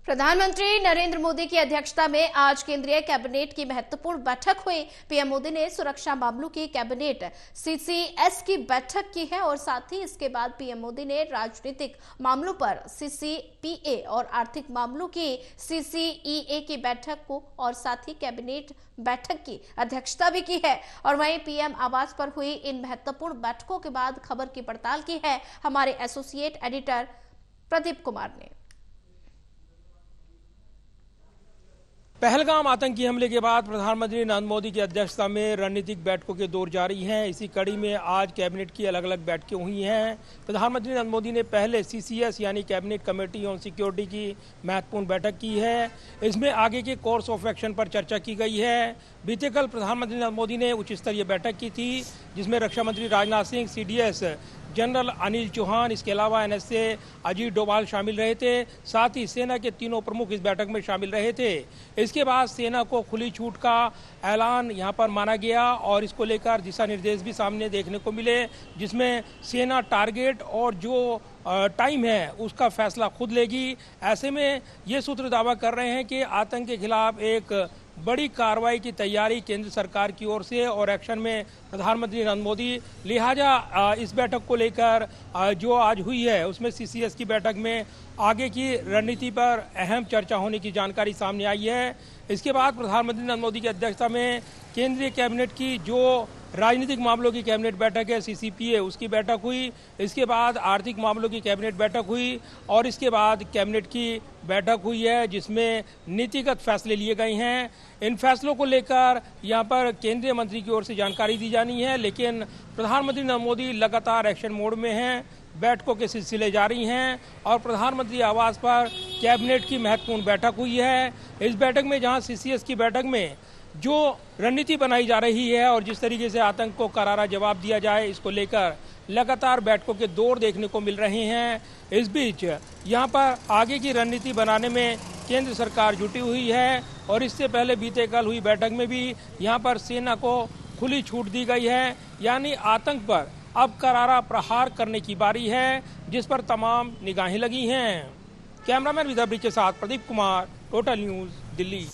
प्रधानमंत्री नरेंद्र मोदी की अध्यक्षता में आज केंद्रीय कैबिनेट की महत्वपूर्ण बैठक हुई। पीएम मोदी ने सुरक्षा मामलों की कैबिनेट सीसीएस की बैठक की है और साथ ही इसके बाद पीएम मोदी ने राजनीतिक मामलों पर सीसीपीए और आर्थिक मामलों की सीसीईए की बैठक को और साथ ही कैबिनेट बैठक की अध्यक्षता भी की है। और वहीं पीएम आवास पर हुई इन महत्वपूर्ण बैठकों के बाद खबर की पड़ताल की है हमारे एसोसिएट एडिटर प्रदीप कुमार ने। पहलगाम आतंकी हमले के बाद प्रधानमंत्री नरेंद्र मोदी की अध्यक्षता में रणनीतिक बैठकों के दौर जारी हैं। इसी कड़ी में आज कैबिनेट की अलग अलग बैठकें हुई हैं। प्रधानमंत्री नरेंद्र मोदी ने पहले सीसीएस यानी कैबिनेट कमेटी ऑन सिक्योरिटी की महत्वपूर्ण बैठक की है। इसमें आगे के कोर्स ऑफ एक्शन पर चर्चा की गई है। बीते कल प्रधानमंत्री नरेंद्र मोदी ने उच्च स्तरीय बैठक की थी, जिसमें रक्षा मंत्री राजनाथ सिंह, सीडीएस जनरल अनिल चौहान, इसके अलावा एनएसए अजीत डोभाल शामिल रहे थे। साथ ही सेना के तीनों प्रमुख इस बैठक में शामिल रहे थे। इसके बाद सेना को खुली छूट का ऐलान यहां पर माना गया और इसको लेकर दिशा निर्देश भी सामने देखने को मिले, जिसमें सेना टारगेट और जो टाइम है उसका फैसला खुद लेगी। ऐसे में ये सूत्र दावा कर रहे हैं कि आतंक के खिलाफ एक बड़ी कार्रवाई की तैयारी केंद्र सरकार की ओर से और एक्शन में प्रधानमंत्री नरेंद्र मोदी। लिहाजा इस बैठक को लेकर जो आज हुई है उसमें सीसीएस की बैठक में आगे की रणनीति पर अहम चर्चा होने की जानकारी सामने आई है। इसके बाद प्रधानमंत्री नरेंद्र मोदी की अध्यक्षता में केंद्रीय कैबिनेट की जो राजनीतिक मामलों की कैबिनेट बैठक है सीसीपीए, उसकी बैठक हुई। इसके बाद आर्थिक मामलों की कैबिनेट बैठक हुई और इसके बाद कैबिनेट की बैठक हुई है जिसमें नीतिगत फैसले लिए गए हैं। इन फैसलों को लेकर यहां पर केंद्रीय मंत्री की ओर से जानकारी दी जानी है, लेकिन प्रधानमंत्री नरेंद्र मोदी लगातार एक्शन मोड में हैं। बैठकों के सिलसिले जारी हैं और प्रधानमंत्री आवास पर कैबिनेट की महत्वपूर्ण बैठक हुई है। इस बैठक में जहां सीसीएस की बैठक में जो रणनीति बनाई जा रही है और जिस तरीके से आतंक को करारा जवाब दिया जाए, इसको लेकर लगातार बैठकों के दौर देखने को मिल रहे हैं। इस बीच यहां पर आगे की रणनीति बनाने में केंद्र सरकार जुटी हुई है और इससे पहले बीते कल हुई बैठक में भी यहां पर सेना को खुली छूट दी गई है, यानी आतंक पर अब करारा प्रहार करने की बारी है, जिस पर तमाम निगाहें लगी हैं। कैमरामैन विदर्भ के साथ प्रदीप कुमार, टोटल न्यूज़, दिल्ली।